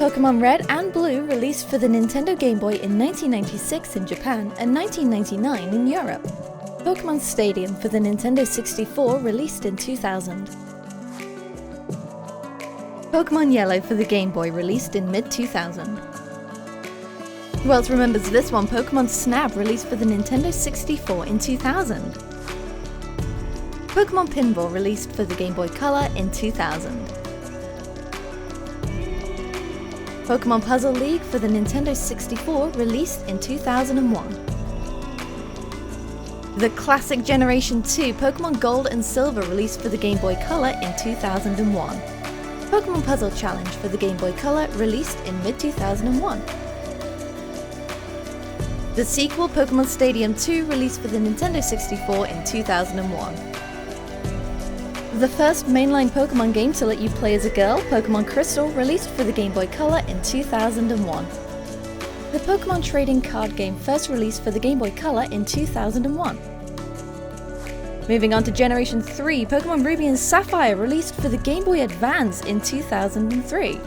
Pokemon Red and Blue released for the Nintendo Game Boy in 1996 in Japan and 1999 in Europe. Pokemon Stadium for the Nintendo 64 released in 2000. Pokemon Yellow for the Game Boy released in mid-2000. Who else remembers this one? Pokemon Snap released for the Nintendo 64 in 2000. Pokemon Pinball released for the Game Boy Color in 2000. Pokemon Puzzle League for the Nintendo 64 released in 2001. The classic Generation 2 Pokemon Gold and Silver released for the Game Boy Color in 2001. Pokemon Puzzle Challenge for the Game Boy Color released in mid-2001. The sequel Pokemon Stadium 2 released for the Nintendo 64 in 2001. The first mainline Pokemon game to let you play as a girl, Pokemon Crystal, released for the Game Boy Color in 2001. The Pokemon trading card game first released for the Game Boy Color in 2001. Moving on to Generation 3, Pokemon Ruby and Sapphire released for the Game Boy Advance in 2003.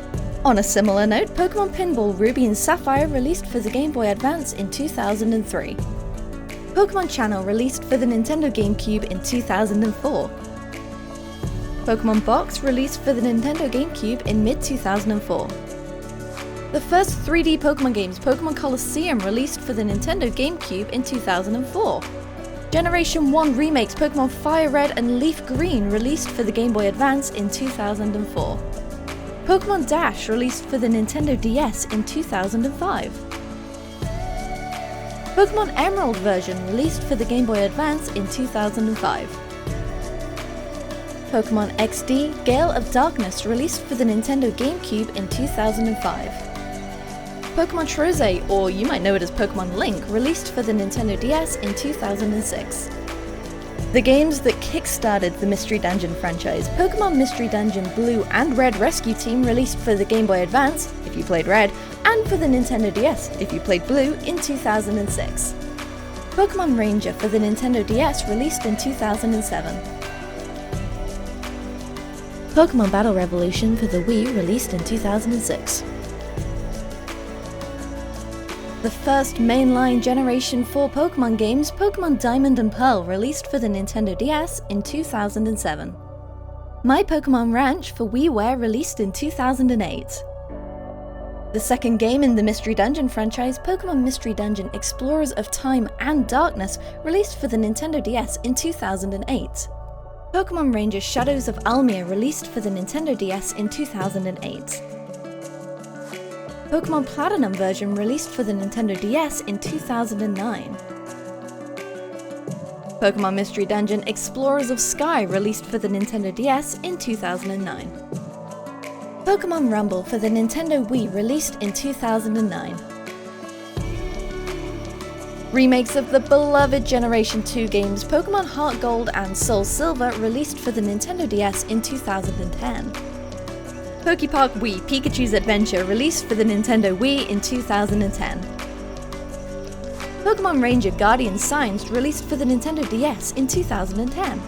On a similar note, Pokemon Pinball Ruby and Sapphire released for the Game Boy Advance in 2003. Pokemon Channel released for the Nintendo GameCube in 2004. Pokemon Box released for the Nintendo GameCube in mid-2004. The first 3D Pokemon games, Pokemon Colosseum, released for the Nintendo GameCube in 2004. Generation 1 remakes Pokemon FireRed and LeafGreen released for the Game Boy Advance in 2004. Pokemon Dash released for the Nintendo DS in 2005. Pokemon Emerald version released for the Game Boy Advance in 2005. Pokemon XD Gale of Darkness released for the Nintendo GameCube in 2005. Pokemon Trozei, or you might know it as Pokemon Link, released for the Nintendo DS in 2006. The games that kickstarted the Mystery Dungeon franchise, Pokemon Mystery Dungeon Blue and Red Rescue Team released for the Game Boy Advance, if you played Red, and for the Nintendo DS, if you played Blue, in 2006. Pokemon Ranger for the Nintendo DS released in 2007. Pokemon Battle Revolution for the Wii released in 2006. The first mainline Generation 4 Pokemon games, Pokemon Diamond and Pearl, released for the Nintendo DS in 2007. My Pokemon Ranch for WiiWare released in 2008. The second game in the Mystery Dungeon franchise, Pokemon Mystery Dungeon Explorers of Time and Darkness, released for the Nintendo DS in 2008. Pokemon Ranger Shadows of Almia released for the Nintendo DS in 2008. Pokemon Platinum version released for the Nintendo DS in 2009. Pokemon Mystery Dungeon Explorers of Sky released for the Nintendo DS in 2009. Pokemon Rumble for the Nintendo Wii released in 2009. Remakes of the beloved Generation 2 games Pokemon HeartGold and SoulSilver released for the Nintendo DS in 2010. PokePark Wii Pikachu's Adventure released for the Nintendo Wii in 2010. Pokemon Ranger Guardian Signs released for the Nintendo DS in 2010.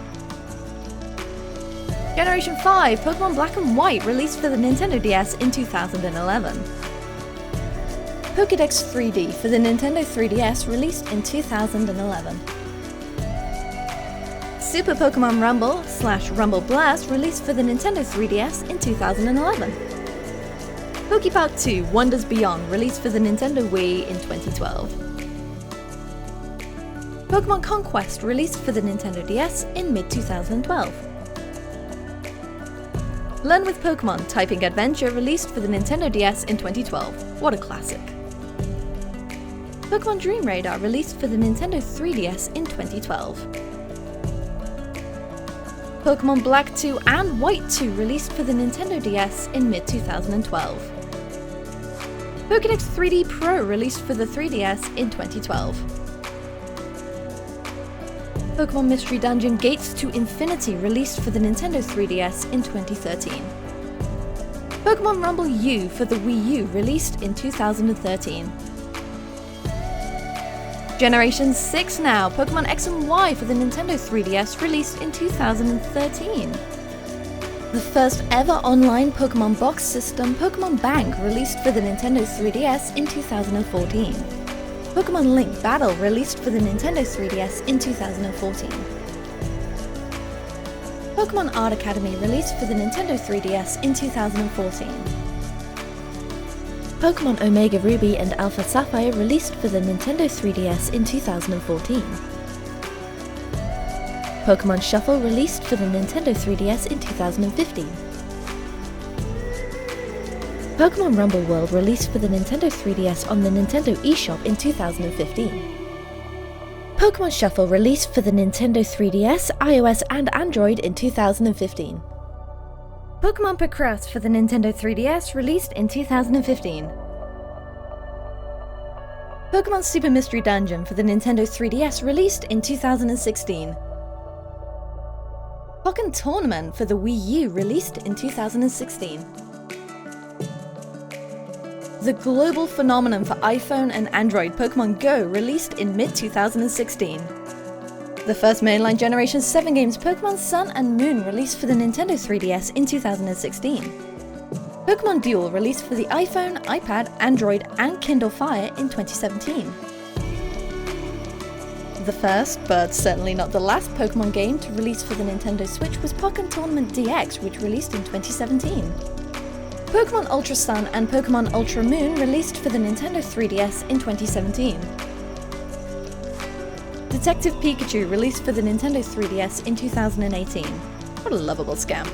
Generation 5 Pokemon Black and White released for the Nintendo DS in 2011. Pokedex 3D for the Nintendo 3DS released in 2011. Super Pokemon Rumble / Rumble Blast released for the Nintendo 3DS in 2011. PokePark 2 Wonders Beyond released for the Nintendo Wii in 2012. Pokemon Conquest released for the Nintendo DS in mid-2012. Learn with Pokemon Typing Adventure released for the Nintendo DS in 2012. What a classic. Pokemon Dream Radar released for the Nintendo 3DS in 2012. Pokemon Black 2 and White 2 released for the Nintendo DS in mid-2012. Pokedex 3D Pro released for the 3DS in 2012. Pokemon Mystery Dungeon Gates to Infinity released for the Nintendo 3DS in 2013. Pokemon Rumble U for the Wii U released in 2013. Generation 6 now, Pokemon X and Y for the Nintendo 3DS released in 2013. The first ever online Pokemon box system, Pokemon Bank, released for the Nintendo 3DS in 2014. Pokemon Link Battle, released for the Nintendo 3DS in 2014. Pokemon Art Academy, released for the Nintendo 3DS in 2014. Pokemon Omega Ruby and Alpha Sapphire, released for the Nintendo 3DS in 2014. Pokemon Shuffle, released for the Nintendo 3DS in 2015. Pokemon Rumble World, released for the Nintendo 3DS on the Nintendo eShop in 2015. Pokemon Shuffle, released for the Nintendo 3DS, iOS and Android in 2015. Pokemon Picross for the Nintendo 3DS, released in 2015. Pokemon Super Mystery Dungeon for the Nintendo 3DS, released in 2016. Pokken Tournament for the Wii U, released in 2016. The global phenomenon for iPhone and Android, Pokemon Go, released in mid-2016. The first mainline Generation 7 games, Pokemon Sun and Moon, released for the Nintendo 3DS in 2016. Pokemon Duel, released for the iPhone, iPad, Android, and Kindle Fire in 2017. The first, but certainly not the last Pokemon game to release for the Nintendo Switch was Pokken Tournament DX, which released in 2017. Pokemon Ultra Sun and Pokemon Ultra Moon released for the Nintendo 3DS in 2017. Detective Pikachu released for the Nintendo 3DS in 2018. What a lovable scamp.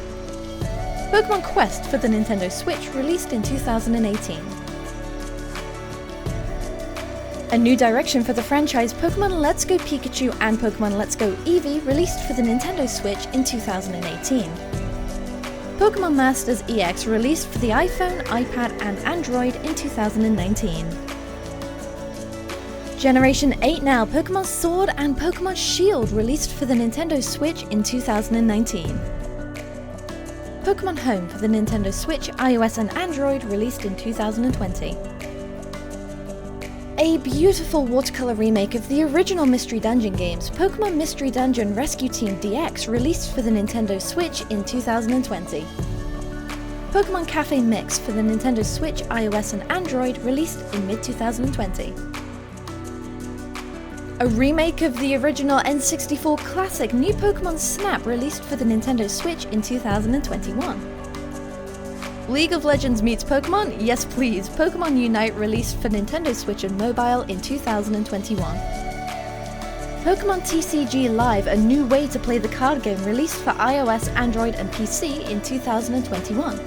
Pokemon Quest for the Nintendo Switch released in 2018. A new direction for the franchise, Pokemon Let's Go Pikachu and Pokemon Let's Go Eevee, released for the Nintendo Switch in 2018. Pokemon Masters EX, released for the iPhone, iPad, and Android in 2019. Generation 8 now, Pokemon Sword and Pokemon Shield, released for the Nintendo Switch in 2019. Pokemon Home for the Nintendo Switch, iOS, and Android, released in 2020. A beautiful watercolor remake of the original Mystery Dungeon games, Pokemon Mystery Dungeon Rescue Team DX, released for the Nintendo Switch in 2020. Pokemon Cafe Mix for the Nintendo Switch, iOS and Android, released in mid-2020. A remake of the original N64 classic New Pokemon Snap, released for the Nintendo Switch in 2021. League of Legends meets Pokemon? Yes please, Pokemon Unite, released for Nintendo Switch and Mobile in 2021. Pokemon TCG Live, a new way to play the card game, released for iOS, Android and PC in 2021.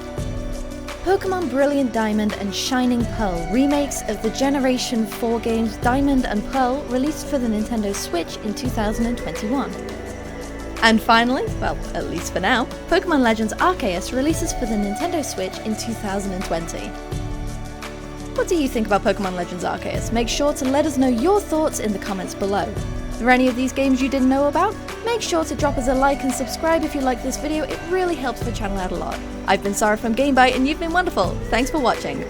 Pokemon Brilliant Diamond and Shining Pearl, remakes of the Generation 4 games Diamond and Pearl, released for the Nintendo Switch in 2021. And finally, well, at least for now, Pokemon Legends Arceus releases for the Nintendo Switch in 2020. What do you think about Pokemon Legends Arceus? Make sure to let us know your thoughts in the comments below. Are there any of these games you didn't know about? Make sure to drop us a like and subscribe if you like this video, it really helps the channel out a lot. I've been Sarah from GameByte and you've been wonderful. Thanks for watching.